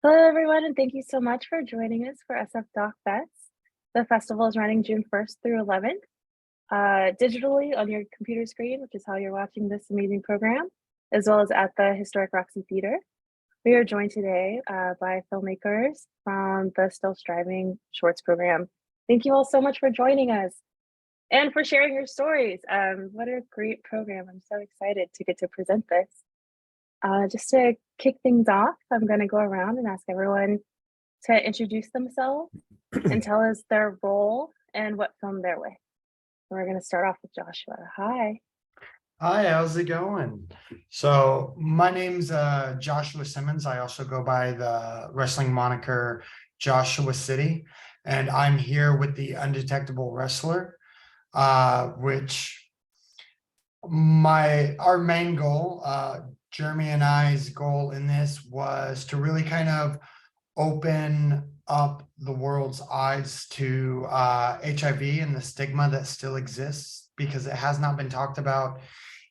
Hello, everyone, and thank you so much for joining us for SF Doc Fest. The festival is running June 1st through 11th, digitally on your computer screen, which is how you're watching this amazing program, as well as at the Historic Roxy Theater. We are joined today by filmmakers from the Still Striving Shorts program. Thank you all so much for joining us and for sharing your stories. What a great program. I'm so excited to get to present this. Just to kick things off, I'm going to go around and ask everyone to introduce themselves and tell us their role and what film they're with. And we're going to start off with Joshua. Hi. Hi, how's it going? So my name's Joshua Simmons. I also go by the wrestling moniker Joshua City, and I'm here with the Undetectable Wrestler, which our main goal, Jeremy and I's goal in this was to really kind of open up the world's eyes to HIV and the stigma that still exists, because it has not been talked about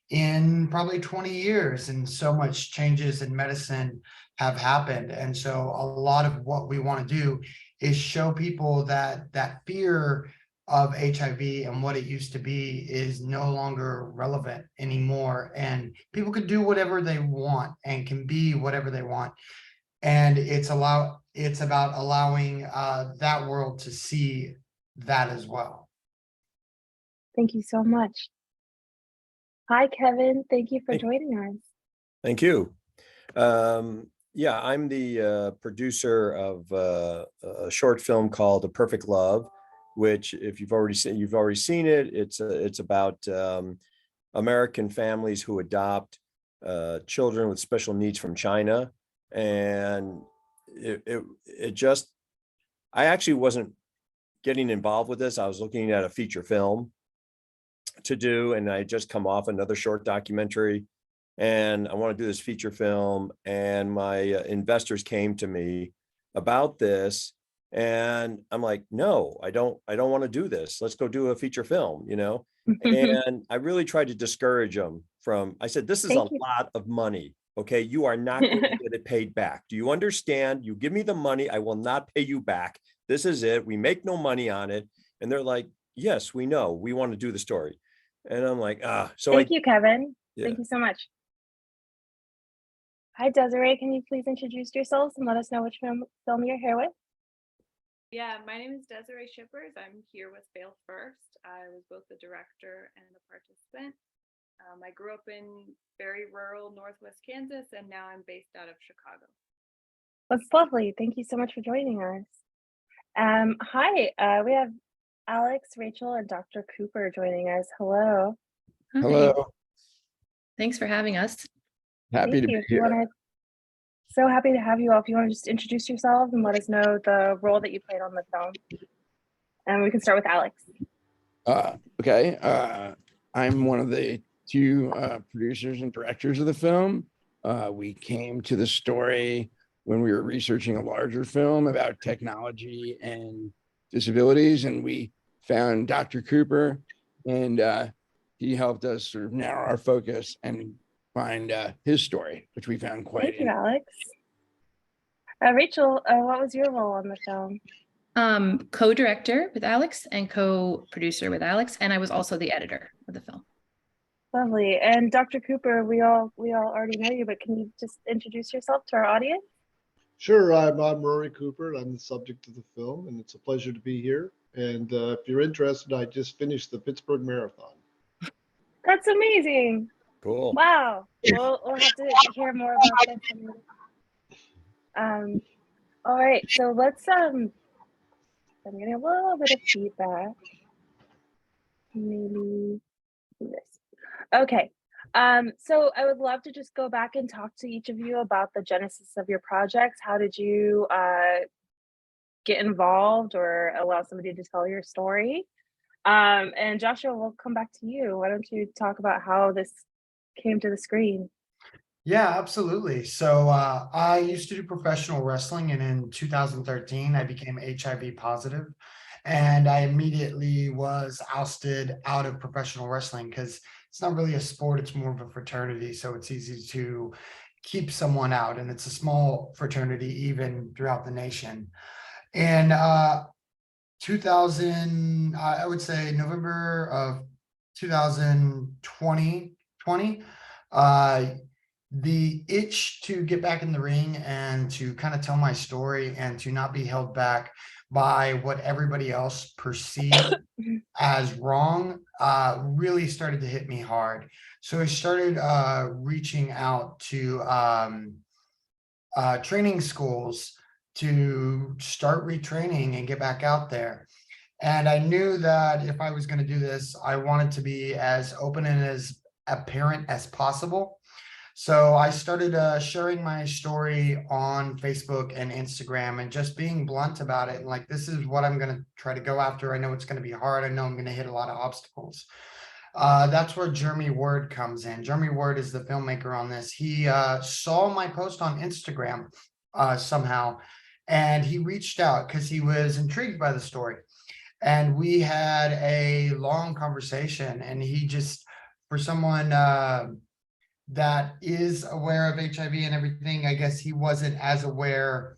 in probably 20 years, and so much changes in medicine have happened. And so a lot of what we want to do is show people that fear of HIV and what it used to be is no longer relevant anymore, and people can do whatever they want and can be whatever they want. And it's about allowing that world to see that as well. Thank you so much. Hi, Kevin. Thank you for joining us. Thank you. Yeah, I'm the producer of a short film called A Perfect Love, which, if you've already seen it. It's about American families who adopt children with special needs from China, and I actually wasn't getting involved with this. I was looking at a feature film to do, and I just come off another short documentary, and I want to do this feature film, and my investors came to me about this, and I'm like, no, I don't want to do this. Let's go do a feature film, and I really tried to discourage them I said, this is a lot of money. Okay, you are not going to get it paid back. Do you understand? You give me the money, I will not pay you back. This is it. We make no money on it. And they're like, yes, we know. We want to do the story. And I'm like, Thank you, Kevin. Yeah. Thank you so much. Hi, Desiree. Can you please introduce yourselves and let us know which film you're here with? Yeah, my name is Desiree Shippers. I'm here with Fail First. I was both the director and the participant. I grew up in very rural Northwest Kansas, and now I'm based out of Chicago. That's lovely. Thank you so much for joining us. Hi, we have Alex, Rachel, and Dr. Cooper joining us. Hello. Hello. Thanks for having us. Happy to be here. So happy to have you all. If you want to just introduce yourselves and let us know the role that you played on the film. And we can start with Alex. Okay. I'm one of the two producers and directors of the film. We came to the story when we were researching a larger film about technology and disabilities, and we found Dr. Cooper, and he helped us sort of narrow our focus and find his story, which we found quite interesting. Thank you, Alex. Rachel, what was your role on the film? Co-director with Alex and co-producer with Alex, and I was also the editor of the film. Lovely. And Dr. Cooper, we all already know you, but can you just introduce yourself to our audience? Sure. I'm Rory Cooper. I'm the subject of the film, and it's a pleasure to be here. And if you're interested, I just finished the Pittsburgh Marathon. That's amazing. Cool. Wow. We'll have to hear more about this. All right. So let's I'm getting a little bit of feedback. Maybe do this. Okay. So I would love to just go back and talk to each of you about the genesis of your projects. How did you get involved or allow somebody to tell your story? And Joshua, we'll come back to you. Why don't you talk about how this came to the screen? Yeah, absolutely. So I used to do professional wrestling, and in 2013, I became HIV positive. And I immediately was ousted out of professional wrestling because it's not really a sport, it's more of a fraternity. So it's easy to keep someone out, and it's a small fraternity even throughout the nation. And 2000, I would say November of 2020, the itch to get back in the ring and to kind of tell my story and to not be held back by what everybody else perceived as wrong really started to hit me hard. So I started reaching out to training schools to start retraining and get back out there. And I knew that if I was going to do this, I wanted to be as open and as apparent as possible. So I started sharing my story on Facebook and Instagram and just being blunt about it. And like, this is what I'm going to try to go after. I know it's going to be hard. I know I'm going to hit a lot of obstacles. That's where Jeremy Word comes in. Jeremy Word is the filmmaker on this. He saw my post on Instagram somehow, and he reached out because he was intrigued by the story. And we had a long conversation, and he just, for someone that is aware of HIV and everything, I guess he wasn't as aware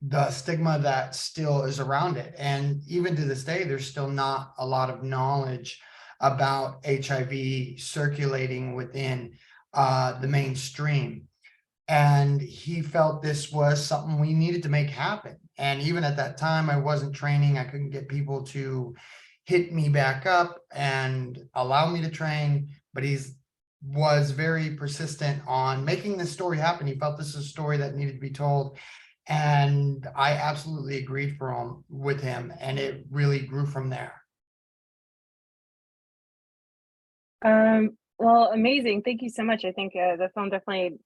the stigma that still is around it. And even to this day, there's still not a lot of knowledge about HIV circulating within the mainstream. And he felt this was something we needed to make happen. And even at that time, I wasn't training. I couldn't get people to hit me back up and allow me to train, but he's was very persistent on making this story happen. He felt this is a story that needed to be told. And I absolutely agreed with him, and it really grew from there. Well, amazing. Thank you so much. I think the film definitely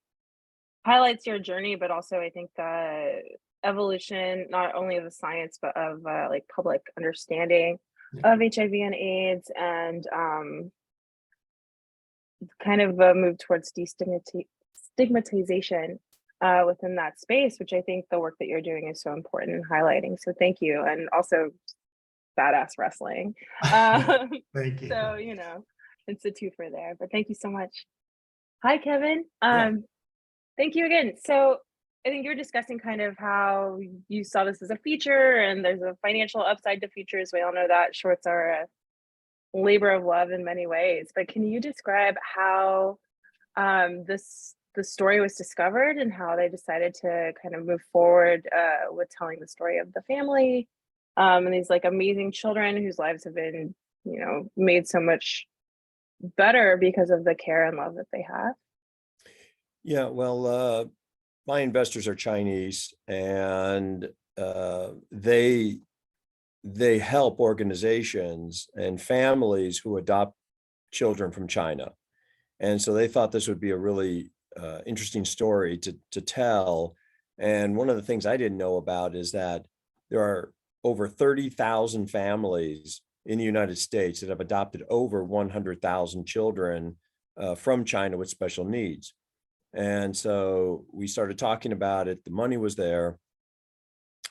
highlights your journey, but also I think the evolution, not only of the science, but of like public understanding of HIV and AIDS, and kind of a move towards destigmatization within that space, which I think the work that you're doing is so important in highlighting. So thank you. And also badass wrestling. Thank you. So, it's a twofer there, but thank you so much. Hi, Kevin. Yeah. Thank you again. So I think you're discussing kind of how you saw this as a feature, and there's a financial upside to features. We all know that shorts are a labor of love in many ways, but can you describe how the story was discovered and how they decided to kind of move forward with telling the story of the family and these like amazing children whose lives have been, made so much better because of the care and love that they have? Yeah, well, my investors are Chinese, and they help organizations and families who adopt children from China. And so they thought this would be a really interesting story to tell. And one of the things I didn't know about is that there are over 30,000 families in the United States that have adopted over 100,000 children from China with special needs. And so we started talking about it. The money was there,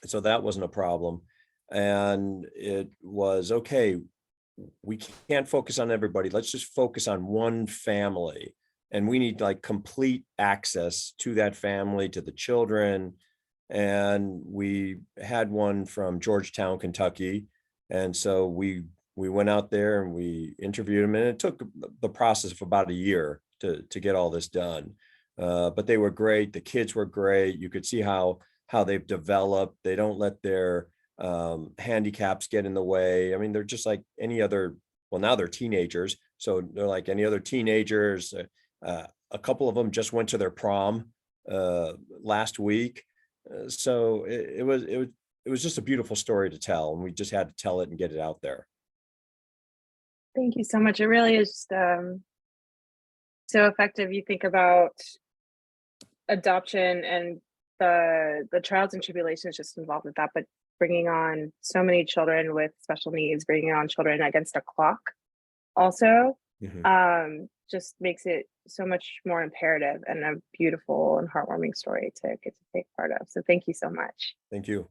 so that wasn't a problem. And it was, okay, we can't focus on everybody. Let's just focus on one family. And we need like complete access to that family, to the children. And we had one from Georgetown, Kentucky. And so we went out there and we interviewed him, and it took the process of about a year to get all this done. But they were great. The kids were great. You could see how they've developed. They don't let their handicaps get in the way. I mean, they're just like any other, well, now they're teenagers. So they're like any other teenagers. A couple of them just went to their prom last week. So it was just a beautiful story to tell. And we just had to tell it and get it out there. Thank you so much. It really is just so effective. You think about adoption and the trials and tribulations just involved with that, but bringing on so many children with special needs, bringing on children against a clock also just makes it so much more imperative and a beautiful and heartwarming story to get to take part of. So thank you so much. Thank you.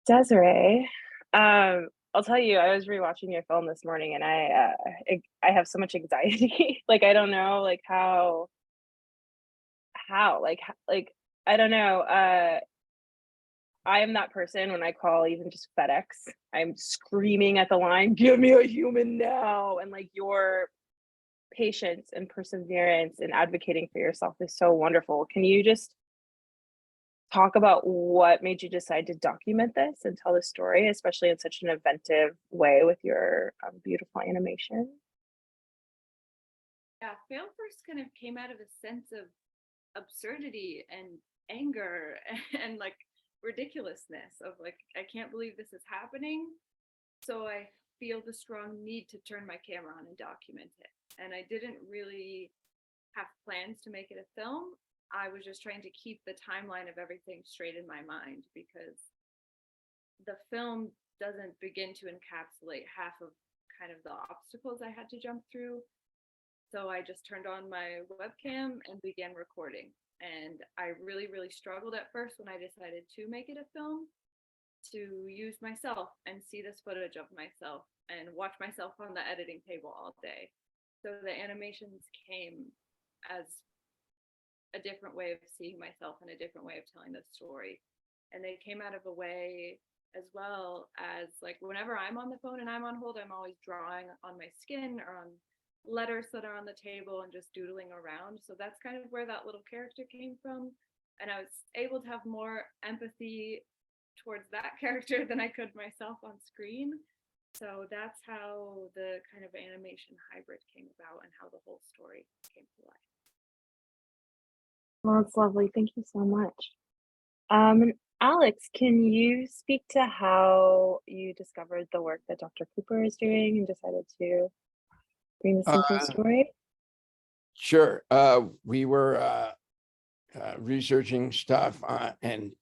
Desiree, I'll tell you, I was rewatching your film this morning, and I have so much anxiety. Like, I don't know, like how how? Like I don't know. I am that person when I call even just FedEx. I'm screaming at the line, "Give me a human now!" And like your patience and perseverance and advocating for yourself is so wonderful. Can you just talk about what made you decide to document this and tell the story, especially in such an inventive way with your beautiful animation? Yeah, fail first kind of came out of a sense of absurdity and anger and like ridiculousness of like, I can't believe this is happening. So I feel the strong need to turn my camera on and document it. And I didn't really have plans to make it a film. I was just trying to keep the timeline of everything straight in my mind, because the film doesn't begin to encapsulate half of kind of the obstacles I had to jump through. So I just turned on my webcam and began recording. And I really, really struggled at first when I decided to make it a film, to use myself and see this footage of myself and watch myself on the editing table all day. So the animations came as a different way of seeing myself and a different way of telling the story. And they came out of a way as well as like whenever I'm on the phone and I'm on hold, I'm always drawing on my skin or on letters that are on the table and just doodling around. So that's kind of where that little character came from. And I was able to have more empathy towards that character than I could myself on screen. So that's how the kind of animation hybrid came about and how the whole story came to life. Well, it's lovely. Thank you so much. Alex, can you speak to how you discovered the work that Dr. Cooper is doing and decided to bring this into a story? Sure. We were researching stuff on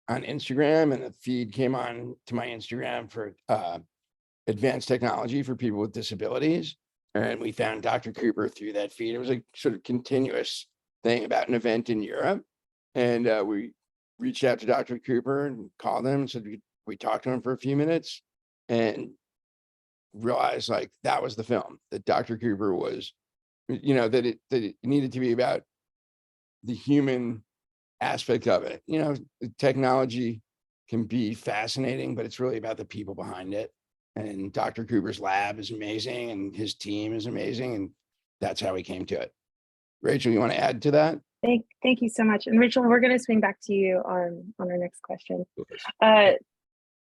Instagram, and the feed came on to my Instagram for advanced technology for people with disabilities. And we found Dr. Cooper through that feed. It was a sort of continuous thing about an event in Europe. And we reached out to Dr. Cooper and called him and said we talked to him for a few minutes and realized like that was the film, that Dr. Cooper was, that it needed to be about the human aspect of it. Technology can be fascinating, but it's really about the people behind it. And Dr. Cooper's lab is amazing and his team is amazing. And that's how we came to it. Rachel, you want to add to that? Thank you so much. And Rachel, we're going to swing back to you on our next question.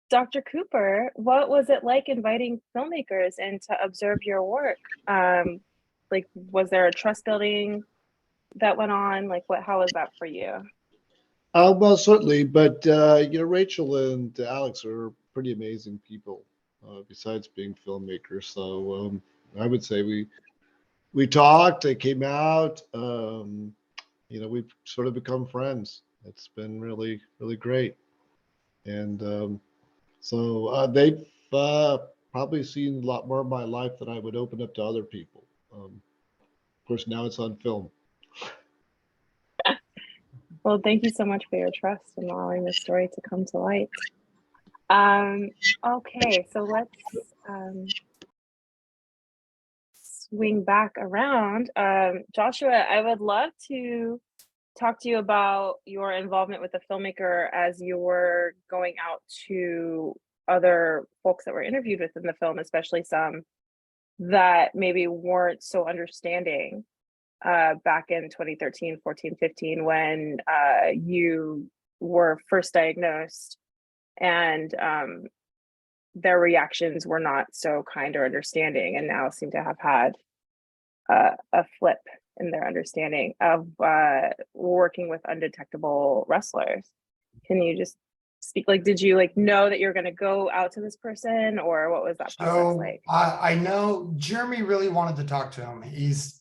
Dr. Cooper, what was it like inviting filmmakers in to observe your work? Like, was there a trust building that went on? Like, how was that for you? Well, certainly, but Rachel and Alex are pretty amazing people. Besides being filmmakers, so I would say we talked. They came out. We've sort of become friends. It's been really, really great, and so they've probably seen a lot more of my life than I would open up to other people. Of course, now it's on film. Well, thank you so much for your trust and allowing this story to come to light. Okay, so let's swing back around. Joshua, I would love to talk to you about your involvement with the filmmaker as you were going out to other folks that were interviewed within the film, especially some that maybe weren't so understanding back in 2013, 14, 15, when you were first diagnosed and their reactions were not so kind or understanding, and now seem to have had a flip in their understanding of working with undetectable wrestlers. Can you just speak, like, did you know that you're going to go out to this person, or what was that process like? I know Jeremy really wanted to talk to him. He's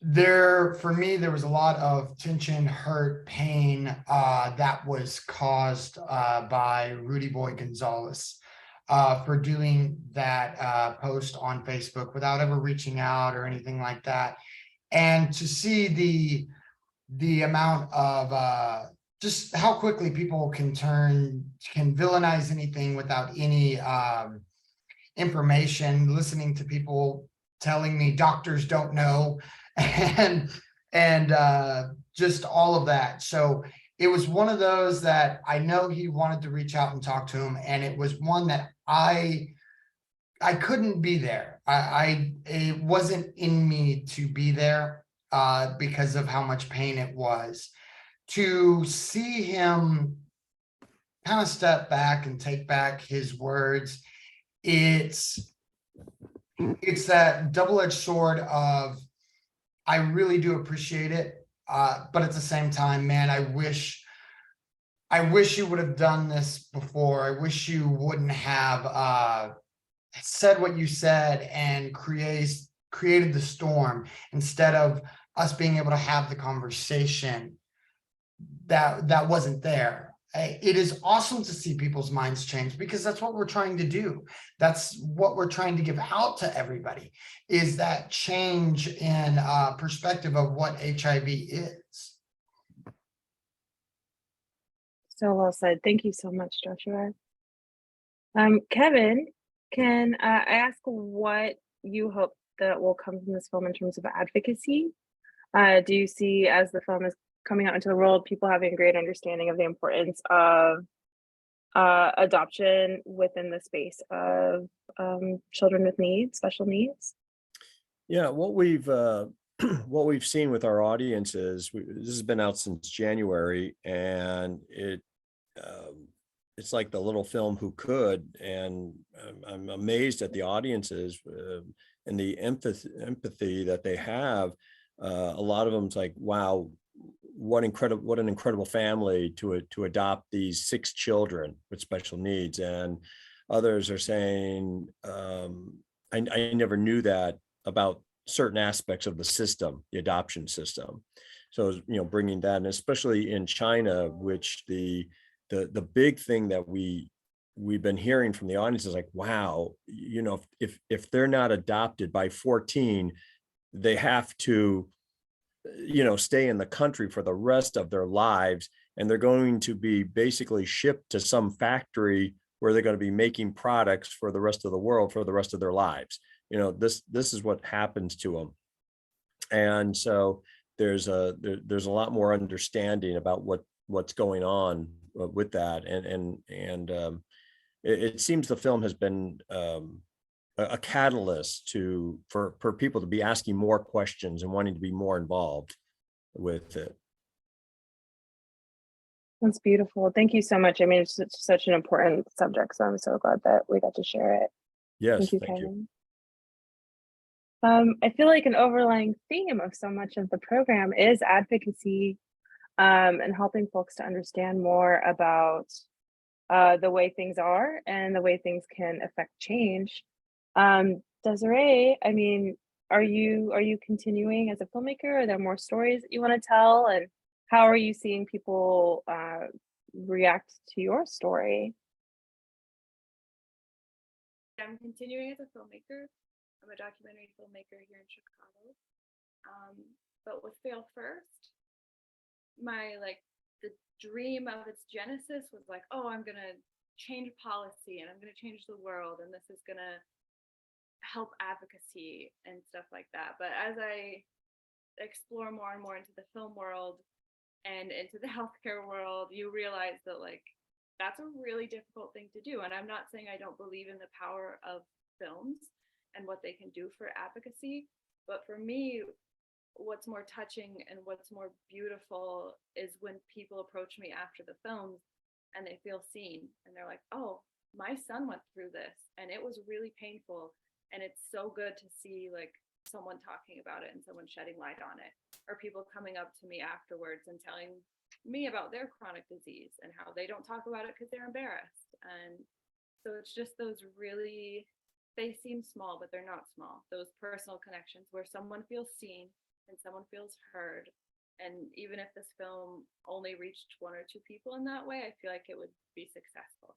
there for me. There was a lot of tension, hurt, pain that was caused by Rudy Boy Gonzalez for doing that post on Facebook without ever reaching out or anything like that. And to see the amount of just how quickly people can villainize anything without any information, listening to people telling me doctors don't know, and just all of that. So it was one of those that I know he wanted to reach out and talk to him, and it was one that I couldn't be there. It wasn't in me to be there because of how much pain it was. To see him kind of step back and take back his words, it's that double-edged sword of, I really do appreciate it, but at the same time, man, I wish you would have done this before. I wish you wouldn't have said what you said and created the storm instead of us being able to have the conversation that wasn't there. It is awesome to see people's minds change, because that's what we're trying to do. That's what we're trying to give out to everybody, is that change in perspective of what HIV is. So well said. Thank you so much, Joshua. Kevin, can I ask what you hope that will come from this film in terms of advocacy? Do you see, as the film is coming out into the world, people having a great understanding of the importance of adoption within the space of children with needs, special needs? Yeah, what we've what we've seen with our audience is this has been out since January, and it's like the little film Who Could, and I'm amazed at the audiences and the empathy that they have. A lot of them's like, wow, what an incredible family to adopt these 6 children with special needs. And others are saying, I never knew that about certain aspects of the system, the adoption system. So, you know, bringing that, and especially in China, which the big thing that we've been hearing from the audience is like, wow, you know, if they're not adopted by 14, they have to, you know, stay in the country for the rest of their lives, and they're going to be basically shipped to some factory where they're going to be making products for the rest of the world for the rest of their lives. You know, this is what happens to them. And so there's a lot more understanding about what's going on with that. And it seems the film has been a catalyst for people to be asking more questions and wanting to be more involved with it. That's beautiful. Thank you so much. I mean, it's such an important subject, so I'm so glad that we got to share it. Yes, Thank you, thank you. Kevin. I feel like an overlying theme of so much of the program is advocacy, and helping folks to understand more about the way things are and the way things can affect change. Desiree, I mean, are you continuing as a filmmaker? Are there more stories that you want to tell? And how are you seeing people react to your story? I'm continuing as a filmmaker. I'm a documentary filmmaker here in Chicago. But with Fail First, the dream of its genesis was like, oh, I'm gonna change policy and I'm gonna change the world, and this is gonna help advocacy and stuff like that. But as I explore more and more into the film world and into the healthcare world, you realize that like that's a really difficult thing to do. And I'm not saying I don't believe in the power of films and what they can do for advocacy, but for me, what's more touching and what's more beautiful is when people approach me after the films and they feel seen and they're like, oh, my son went through this and it was really painful, and it's so good to see like someone talking about it and someone shedding light on it, or people coming up to me afterwards and telling me about their chronic disease and how they don't talk about it because they're embarrassed. And so it's just those really, they seem small, but they're not small, those personal connections where someone feels seen and someone feels heard. And even if this film only reached 1 or 2 people in that way, I feel like it would be successful.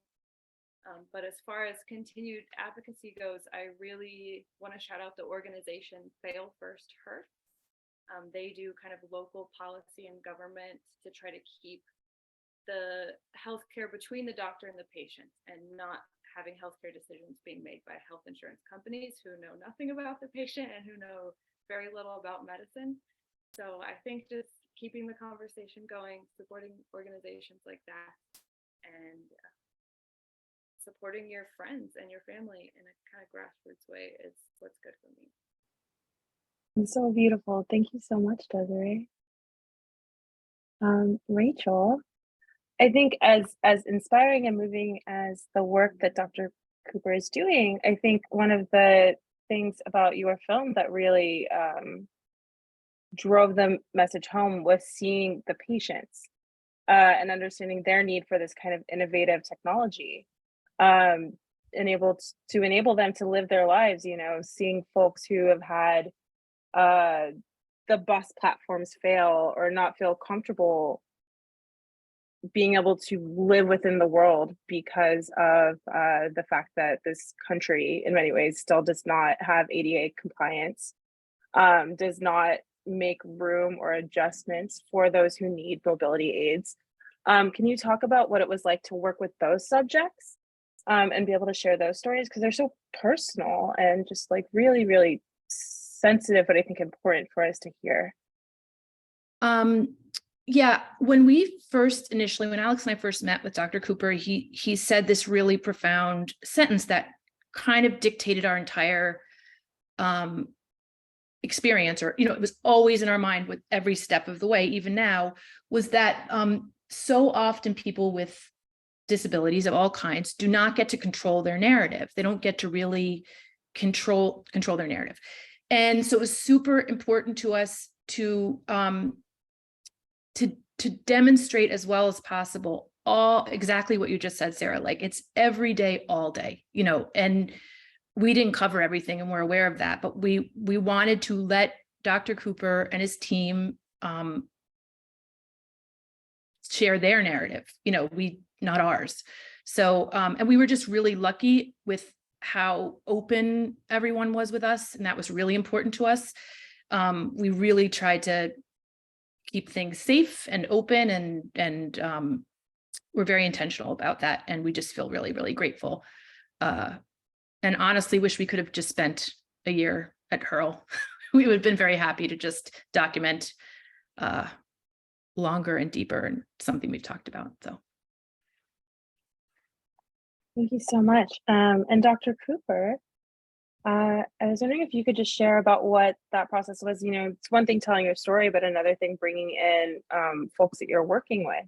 But as far as continued advocacy goes, I really want to shout out the organization Fail First Hurt. They do kind of local policy and government to try to keep the healthcare between the doctor and the patient, and not having healthcare decisions being made by health insurance companies who know nothing about the patient and who know very little about medicine. So I think just keeping the conversation going, supporting organizations like that, and supporting your friends and your family in a kind of grassroots way is what's good for me. It's so beautiful. Thank you so much, Desiree. Rachel, I think as inspiring and moving as the work that Dr. Cooper is doing, I think one of the things about your film that really drove the message home was seeing the patients and understanding their need for this kind of innovative technology, enabled to enable them to live their lives. You know, seeing folks who have had the bus platforms fail or not feel comfortable being able to live within the world because of the fact that this country in many ways still does not have ADA compliance, does not make room or adjustments for those who need mobility aids. Can you talk about what it was like to work with those subjects and be able to share those stories? Because they're so personal and just like really, really sensitive, but I think important for us to hear. Yeah, when we first initially, when Alex and I first met with Dr. Cooper, he said this really profound sentence that kind of dictated our entire experience, or, you know, it was always in our mind with every step of the way, even now, was that so often people with disabilities of all kinds do not get to control their narrative. They don't get to really control their narrative. And so it was super important to us to demonstrate as well as possible all exactly what you just said, Sarah, like it's every day, all day, you know, and we didn't cover everything and we're aware of that, but we wanted to let Dr. Cooper and his team share their narrative, you know, not ours. So, and we were just really lucky with how open everyone was with us. And that was really important to us. We really tried to keep things safe and open, and we're very intentional about that. And we just feel really, really grateful. And honestly, wish we could have just spent a year at Hurl. We would have been very happy to just document longer and deeper, and something we've talked about. So. Thank you so much. And Dr. Cooper, I was wondering if you could just share about what that process was. You know, it's one thing telling your story, but another thing bringing in folks that you're working with.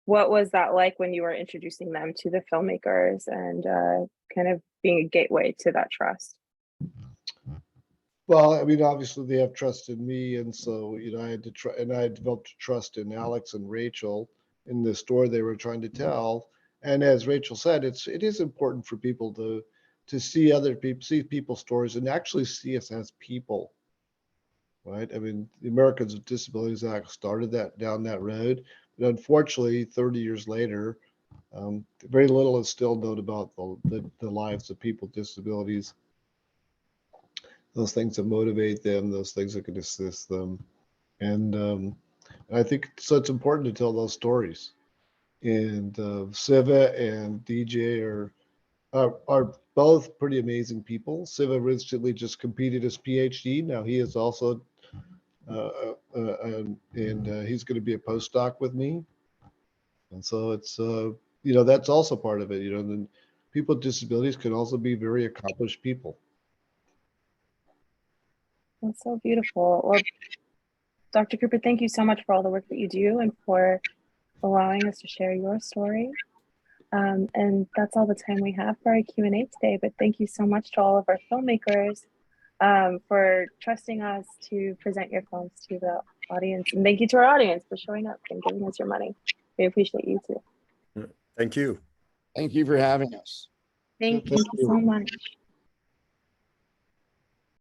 What was that like when you were introducing them to the filmmakers and kind of being a gateway to that trust? Well, I mean, obviously they have trust in me, and so you know, I had to try, and I had developed trust in Alex and Rachel in the story they were trying to tell. And as Rachel said, it is important for people to see other people, see people's stories, and actually see us as people, right? I mean, the Americans with Disabilities Act started that down that road, but unfortunately, 30 years later, very little is still known about the lives of people with disabilities. Those things that motivate them, those things that can assist them. And I think so it's important to tell those stories. And Siva and DJ are both pretty amazing people. Siva recently just completed his PhD. Now he is also, he's going to be a postdoc with me. And so it's, you know, that's also part of it. You know, and people with disabilities can also be very accomplished people. That's so beautiful. Well, Dr. Cooper, thank you so much for all the work that you do and for allowing us to share your story. And that's all the time we have for our Q&A today, but thank you so much to all of our filmmakers for trusting us to present your films to the audience. And thank you to our audience for showing up and giving us your money. We appreciate you too. Thank you. Thank you for having us. Thank you. Thank you so much.